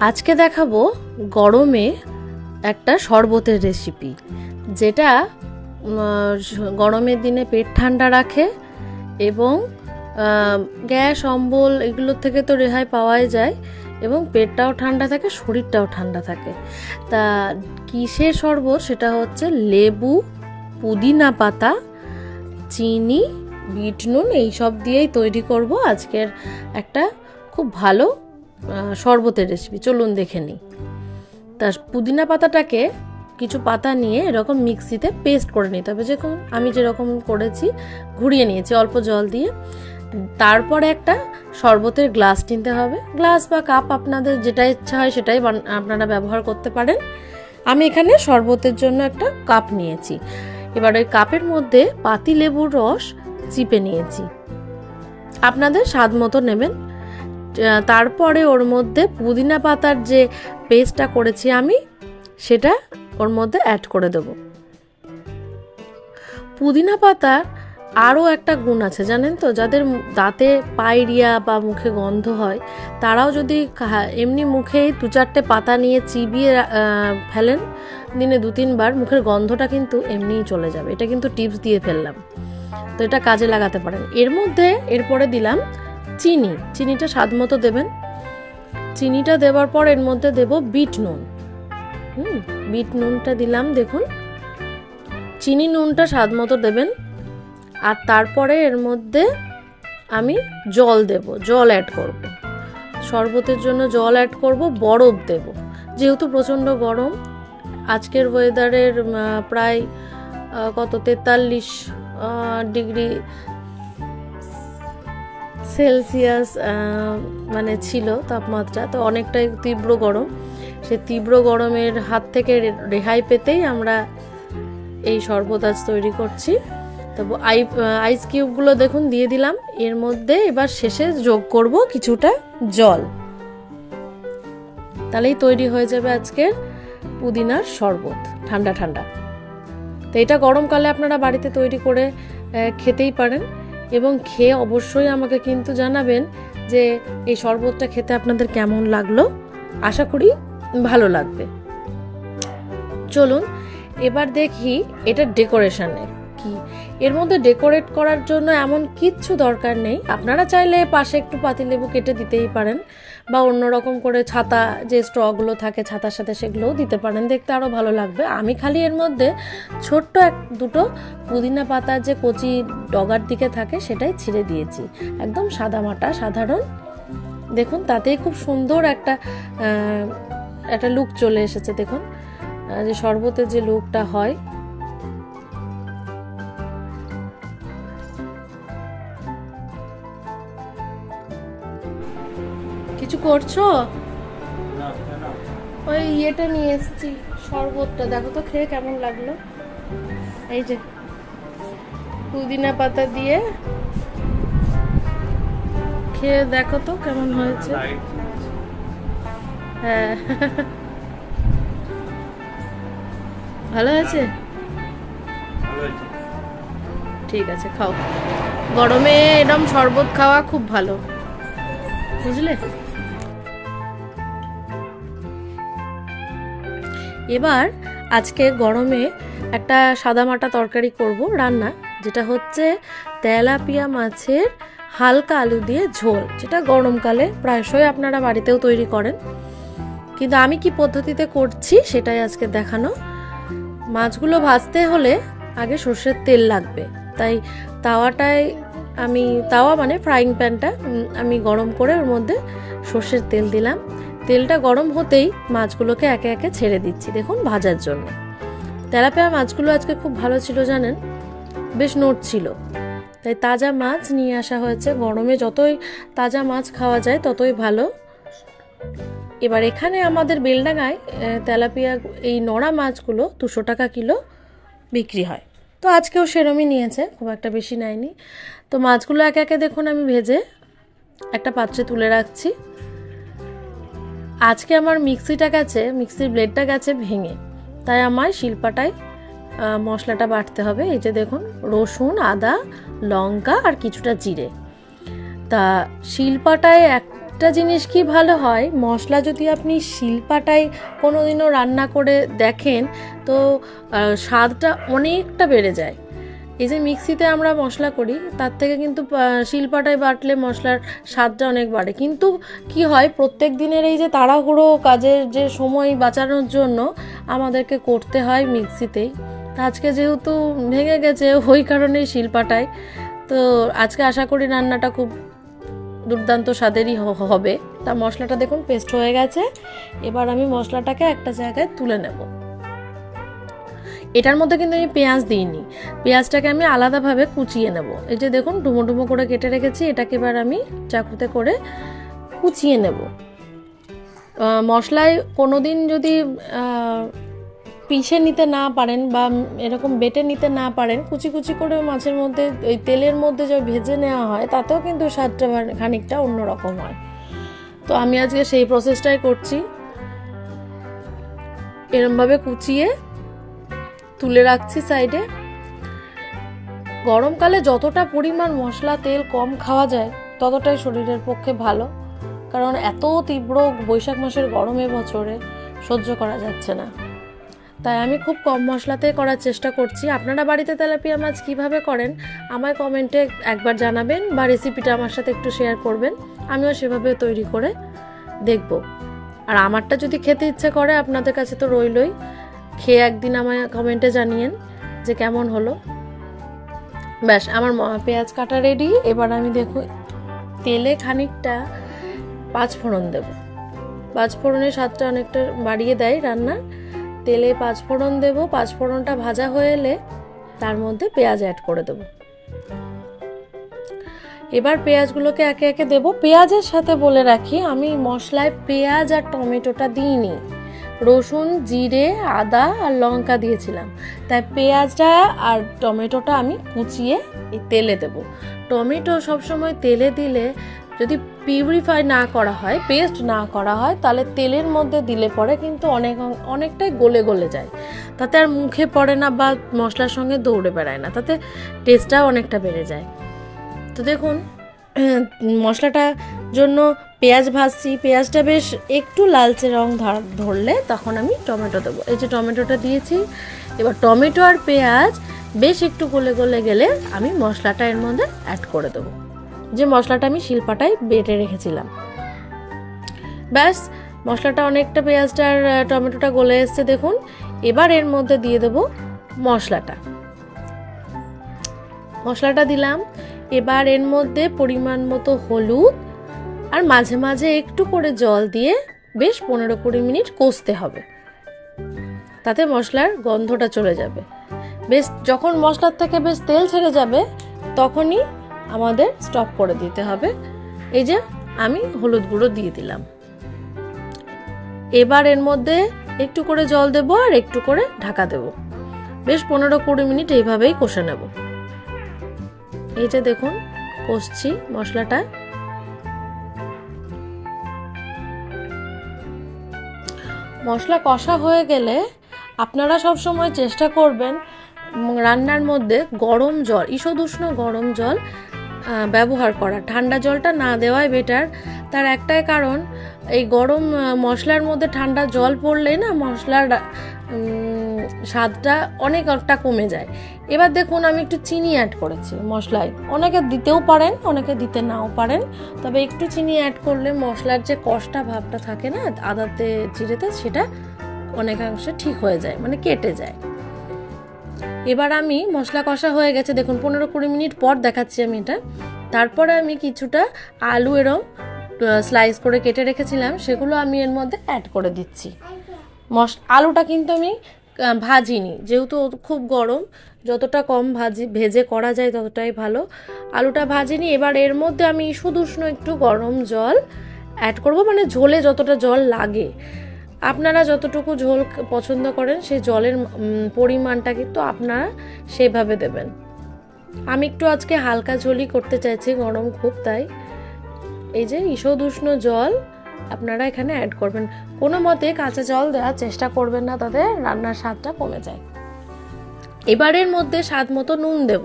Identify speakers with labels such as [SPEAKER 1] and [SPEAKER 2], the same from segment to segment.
[SPEAKER 1] আজকে দেখাবো গরমে একটা শরবতের রেসিপি, যেটা গরমের দিনে পেট ঠান্ডা রাখে এবং গ্যাস অম্বল এগুলোর থেকে তো রেহাই পাওয়াই যায় এবং পেটটাও ঠান্ডা থাকে, শরীরটাও ঠান্ডা থাকে। তা কিসের শরবত? সেটা হচ্ছে লেবু, পুদিনা পাতা, চিনি, বিট নুন এইসব দিয়েই তৈরি করব আজকের একটা খুব ভালো শরবতের রেসিপি। চলুন দেখে নিই। তা পুদিনা পাতাটাকে কিছু পাতা নিয়ে এরকম মিক্সিতে পেস্ট করে নিতে হবে, আমি যেরকম করেছি ঘুরিয়ে নিয়েছি অল্প জল দিয়ে। তারপরে একটা শরবতের গ্লাস নিতে হবে, গ্লাস বা কাপ আপনাদের যেটা ইচ্ছা হয় সেটাই আপনারা ব্যবহার করতে পারেন। আমি এখানে শরবতের জন্য একটা কাপ নিয়েছি। এবার ওই কাপের মধ্যে পাতি লেবুর রস চিপে নিয়েছি, আপনাদের স্বাদ মতো নেবেন। তারপরে ওর মধ্যে পুদিনা পাতার যে পেস্টটা করেছি আমি, সেটা ওর মধ্যে অ্যাড করে দেব। পুদিনা পাতার আরও একটা গুণ আছে জানেন তো, যাদের দাঁতে পায়রিয়া বা মুখে গন্ধ হয় তারাও যদি এমনি মুখেই 2-4টে পাতা নিয়ে চিবিয়ে ফেলেন দিনে 2-3 বার, মুখের গন্ধটা কিন্তু এমনিই চলে যাবে। এটা কিন্তু টিপস দিয়ে ফেললাম, তো এটা কাজে লাগাতে পারেন। এর মধ্যে এরপরে দিলাম চিনিটা স্বাদ মতো দেবেন। চিনিটা দেওয়ার পর এর মধ্যে দেব বিট নুন। বিট নুনটা দিলাম, দেখুন চিনি নুনটা স্বাদ মতো দেবেন। আর তারপরে এর মধ্যে আমি জল অ্যাড করব। শরবতের জন্য জল অ্যাড করব, বরফ দেব। যেহেতু প্রচণ্ড গরম, আজকের ওয়েদারের প্রায় 43 ডিগ্রি সেলসিয়াস মানে ছিল তাপমাত্রা, তো অনেকটাই তীব্র গরম। সে তীব্র গরমের হাত থেকে রেহাই পেতেই আমরা এই শরবত আজ তৈরি করছি। তো আইস কিউবগুলো দেখুন দিয়ে দিলাম এর মধ্যে। এবার শেষে যোগ করব কিছুটা জল, তাহলেই তৈরি হয়ে যাবে আজকের পুদিনার শরবত ঠান্ডা ঠান্ডা। তো এটা গরমকালে আপনারা বাড়িতে তৈরি করে খেতেই পারেন এবং খেয়ে অবশ্যই আমাকে কিন্তু জানাবেন যে এই শরবতটা খেতে আপনাদের কেমন লাগলো। আশা করি ভালো লাগবে। চলুন এবার দেখি এটা ডেকোরেশনের কি। এর মধ্যে ডেকোরেট করার জন্য এমন কিচ্ছু দরকার নেই। আপনারা চাইলে পাশে একটু পাতিলেবু কেটে দিতেই পারেন, বা অন্যরকম করে ছাতা যে স্ট্রগুলো থাকে ছাতার সাথে সেগুলোও দিতে পারেন, দেখতে আরও ভালো লাগবে। আমি খালি এর মধ্যে ছোট্ট 1-2টো পুদিনা পাতা যে কচি ডগার দিকে থাকে সেটাই ছিঁড়ে দিয়েছি, একদম সাদামাটা সাধারণ। দেখুন তাতেই খুব সুন্দর একটা লুক চলে এসেছে। দেখুন যে শরবতের যে লুকটা হয়। কিছু করছো? ওই ইয়েটা নিয়ে এসেছি, শরবতটা দেখো তো খেয়ে কেমন লাগলো। এই যে পুদিনা পাতা দিয়ে খেয়ে দেখো তো কেমন হয়েছে। হ্যাঁ ভালো আছে, ঠিক আছে খাও। গরমে এরকম শরবত খাওয়া খুব ভালো, বুঝলে। এবার আজকে গরমে একটা সাদামাটা তরকারি করব রান্না, যেটা হচ্ছে তেলাপিয়া মাছের হালকা আলু দিয়ে ঝোল, যেটা গরমকালে প্রায়শই আপনারা বাড়িতেও তৈরি করেন। কিন্তু আমি কি পদ্ধতিতে করছি সেটাই আজকে দেখানো। মাছগুলো ভাজতে হলে আগে সর্ষের তেল লাগবে, তাই তাওয়া মানে ফ্রাইং প্যানটা আমি গরম করে ওর মধ্যে সর্ষের তেল দিলাম। তেলটা গরম হতেই মাছগুলোকে একে একে ছেড়ে দিচ্ছি, দেখুন ভাজার জন্য। তেলাপিয়া মাছগুলো আজকে খুব ভালো ছিল জানেন, বেশ নড়ছিল। তাই তাজা মাছ নিয়ে আসা হয়েছে। গরমে যতই তাজা মাছ খাওয়া যায় ততই ভালো। এবার এখানে আমাদের বেলডাঙায় তেলাপিয়া এই নড়া মাছগুলো 200 টাকা কিলো বিক্রি হয়, তো আজকেও সেরমই নিয়েছে, খুব একটা বেশি নেয়নি। তো মাছগুলো একে একে দেখুন আমি ভেজে একটা পাত্রে তুলে রাখছি। আজকে আমার মিক্সির ব্লেডটা গেছে ভেঙে, তাই আমার শিলপাটায় মশলাটা বাটতে হবে। এই যে দেখুন রসুন, আদা, লঙ্কা আর কিছুটা জিরে। তা শিলপাটায় একটা জিনিস কি ভালো হয়, মশলা যদি আপনি শিলপাটায় কোনোদিনও রান্না করে দেখেন তো স্বাদটা অনেকটা বেড়ে যায়। এই যে মিক্সিতে আমরা মশলা করি তার থেকে কিন্তু শিলপাটায় বাটলে মশলার স্বাদটা অনেক বাড়ে। কিন্তু কি হয়, প্রত্যেক দিনের এই যে তাড়াহুড়ো কাজের যে সময় বাঁচানোর জন্য আমাদেরকে করতে হয় মিক্সিতেই। আজকে যেহেতু ভেঙে গেছে ওই কারণেই শিলপাটায়। তো আজকে আশা করি রান্নাটা খুব দুর্দান্ত স্বাদেরই হবে। তা মশলাটা দেখুন পেস্ট হয়ে গেছে। এবার আমি মশলাটাকে একটা জায়গায় তুলে নেব। এটার মধ্যে কিন্তু আমি পেঁয়াজ দিইনি, পেঁয়াজটাকে আমি আলাদাভাবে কুচিয়ে নেব। এই যে দেখুন ডুমো ডুমো করে কেটে রেখেছি, এটাকে এবার আমি চাকুতে করে কুচিয়ে নেব। মশলায় কোনোদিন যদি পিষে নিতে না পারেন বা এরকম বেটে নিতে না পারেন, কুচি কুচি করে মাছের মধ্যে ওই তেলের মধ্যে যে ভেজে নেওয়া হয় তাতেও কিন্তু স্বাদটা খানিকটা অন্যরকম হয়। তো আমি আজকে সেই প্রসেসটাই করছি। এরমভাবে কুচিয়ে তুলে রাখছি সাইডে। গরমকালে যতটা পরিমাণ মশলা তেল কম খাওয়া যায় ততটাই শরীরের পক্ষে ভালো, কারণ এত তীব্র বৈশাখ মাসের গরমে বছরে সহ্য করা যাচ্ছে না। তাই আমি খুব কম মশলাতে করার চেষ্টা করছি। আপনারা বাড়িতে তেলাপিয়া মাছ কীভাবে করেন আমায় কমেন্টে একবার জানাবেন বা রেসিপিটা আমার সাথে একটু শেয়ার করবেন, আমিও সেভাবে তৈরি করে দেখব। আর আমারটা যদি খেতে ইচ্ছে করে আপনাদের কাছে তো রইলই, খেয়ে একদিন আমায় কমেন্টে জানিয়েন যে কেমন হলো। ব্যাস আমার পেঁয়াজ কাটা রেডি। এবার আমি দেখো তেলে খানিকটা পাঁচফোড়ন দেব। পাঁচফোড়নের স্বাদটা অনেকটা বাড়িয়ে দেয় রান্না। তেলে পাঁচফোড়ন দেব, পাঁচফোড়নটা ভাজা হয়ে এলে তার মধ্যে পেঁয়াজ অ্যাড করে দেব। এবার পেঁয়াজগুলোকে একে একে দেব। পেঁয়াজের সাথে বলে রাখি আমি মশলায় পেঁয়াজ আর টমেটোটা দিইনি, রসুন, জিরে, আদা আর লঙ্কা দিয়েছিলাম। তাই পেঁয়াজটা আর টমেটোটা আমি কুচিয়ে এই তেলে দেব। টমেটো সবসময় তেলে দিলে যদি পিউরিফাই না করা হয়, পেস্ট না করা হয়, তাহলে তেলের মধ্যে দিলে পরে কিন্তু অনেকটাই গলে গলে যায়, তাতে আর মুখে পড়ে না বা মশলার সঙ্গে দৌড়ে বেড়ায় না, তাতে টেস্টটাও অনেকটা বেড়ে যায়। তো দেখুন মশলাটা জন্য পেঁয়াজ ভাজছি, পেঁয়াজটা বেশ একটু লালচে রং ধরলে তখন আমি টমেটো দেবো। এই যে টমেটোটা দিয়েছি। এবার টমেটো আর পেঁয়াজ বেশ একটু গলে গলে গেলে আমি মশলাটা এর মধ্যে অ্যাড করে দেবো, যে মশলাটা আমি শিলপাটায় বেটে রেখেছিলাম। ব্যাস মশলাটা অনেকটা পেঁয়াজটা আর টমেটোটা গলে এসছে দেখুন। এবার এর মধ্যে দিয়ে দেবো মশলাটা দিলাম। এবার এর মধ্যে পরিমাণ মতো হলুদ আর মাঝে মাঝে একটু করে জল দিয়ে বেশ 15-20 মিনিট কষতে হবে, তাতে মশলার গন্ধটা চলে যাবে। বেশ যখন মশলার থেকে বেশ তেল ছেড়ে যাবে তখনই আমাদের স্টপ করে দিতে হবে। এই যে আমি হলুদ গুঁড়ো দিয়ে দিলাম। এবার এর মধ্যে একটু করে জল দেব আর একটু করে ঢাকা দেব। বেশ 15-20 মিনিট এইভাবেই কষে নেব। এই যে দেখুন কষছি মশলাটা। মশলা কষা হয়ে গেলে আপনারা সব সময় চেষ্টা করবেন রান্নার মধ্যে গরম জল, ঈষদুষ্ণ গরম জল ব্যবহার করা। ঠান্ডা জলটা না দেওয়াই বেটার। তার একটাই কারণ, এই গরম মশলার মধ্যে ঠান্ডা জল পড়লে না মশলার স্বাদটা অনেকটা কমে যায়। এবার দেখুন আমি একটু চিনি অ্যাড করেছি মশলায়। অনেকে দিতেও পারেন, অনেকে দিতে নাও পারেন, তবে একটু চিনি অ্যাড করলে মশলার যে কষটা ভাবটা থাকে না আদাতে জিরেতে, সেটা অনেকাংশে ঠিক হয়ে যায়, মানে কেটে যায়। এবার আমি মশলা কষা হয়ে গেছে দেখুন, 15-20 মিনিট পর দেখাচ্ছি আমি এটা। তারপরে আমি কিছুটা আলু এরম স্লাইস করে কেটে রেখেছিলাম, সেগুলো আমি এর মধ্যে অ্যাড করে দিচ্ছি। আলুটা কিন্তু আমি ভাজিনি, যেহেতু খুব গরম, যতটা কম ভেজে করা যায় ততটাই ভালো। আলুটা ভাজিনি। এবার এর মধ্যে আমি ঈষদুষ্ণ একটু গরম জল অ্যাড করব, মানে ঝোলে যতটা জল লাগে। আপনারা যতটুকু ঝোল পছন্দ করেন সেই জলের পরিমাণটা কিন্তু আপনারা সেভাবে দেবেন। আমি একটু আজকে হালকা ঝোলই করতে চাইছি, গরম খুব, তাই এই যে ঈষদুষ্ণ জল আপনারা এখানে অ্যাড করবেন। কোনো মতে কাঁচা জল দেওয়ার চেষ্টা করবেন না, তাতে রান্নার স্বাদটা কমে যায়। এবারের মধ্যে স্বাদ মতো নুন দেব।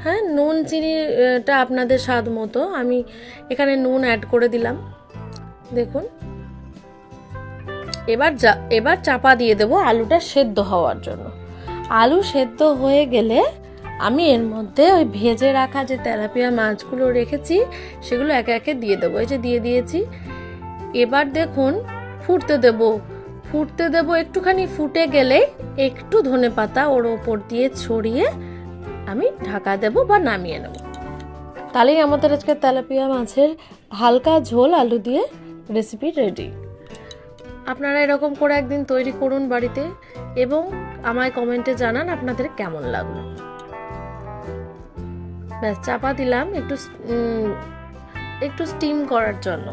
[SPEAKER 1] হ্যাঁ, নুন চিনিটা আপনাদের স্বাদ মতো। আমি এখানে নুন অ্যাড করে দিলাম, দেখুন। এবার চাপা দিয়ে দেবো আলুটা সেদ্ধ হওয়ার জন্য। আলু সেদ্ধ হয়ে গেলে আমি এর মধ্যে ওই ভেজে রাখা যে তেলাপিয়া মাছগুলো রেখেছি সেগুলো একে একে দিয়ে দেবো। এই যে দিয়ে দিয়েছি। এবার দেখুন ফুটতে দেব একটুখানি ফুটে গেলে একটু ধনেপাতা ওর ওপর দিয়ে ছড়িয়ে আমি ঢাকা দেব বা নামিয়ে নেব। তাহলেই আমাদের আজকে তেলাপিয়া মাছের হালকা ঝোল আলু দিয়ে রেসিপি রেডি। আপনারা এরকম করে একদিন তৈরি করুন বাড়িতে এবং আমায় কমেন্টে জানান আপনাদের কেমন লাগলো। ব্যাস, চাপা দিলাম একটু স্টিম করার জন্য।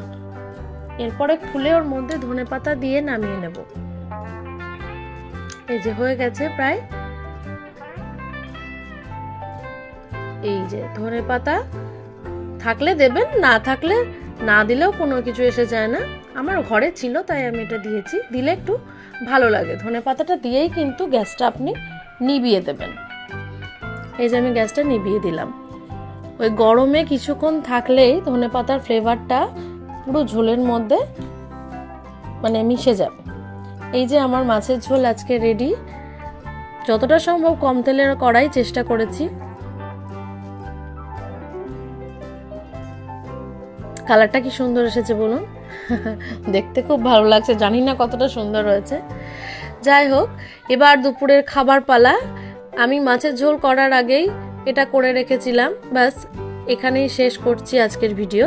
[SPEAKER 1] এরপরে খুলে ওর মধ্যে ধনেপাতা দিয়ে নামিয়ে নেব। এই যে হয়ে গেছে প্রায়। এই যে ধনেপাতা থাকলে দেবেন, না থাকলে না দিলেও কোনো কিছু এসে যায় না। আমার ঘরে ছিল তাই আমি এটা দিয়েছি। দিলে একটু ভালো লাগে। ধনেপাতাটা দিয়েই কিন্তু গ্যাসটা আপনি নিভিয়ে দেবেন। এই যে আমি গ্যাসটা নিভিয়ে দিলাম। ওই গরমে কিছুক্ষণ থাকলেই ধনেপাতার ফ্লেভারটা পুরো ঝোলের মধ্যে মানে মিশে যাবে। এই যে আমার মাছের ঝোল আজকে রেডি। যতটা সম্ভব কম তেলের করাই চেষ্টা করেছি। কালারটা কি সুন্দর এসেছে বলুন। দেখতে খুব ভালো লাগছে, জানি না কতটা সুন্দর হয়েছে। যাই হোক, এবার দুপুরের খাবার পালা। আমি মাছের ঝোল করার আগেই এটা করে রেখেছিলাম। ব্যাস, এখানেই শেষ করছি আজকের ভিডিও।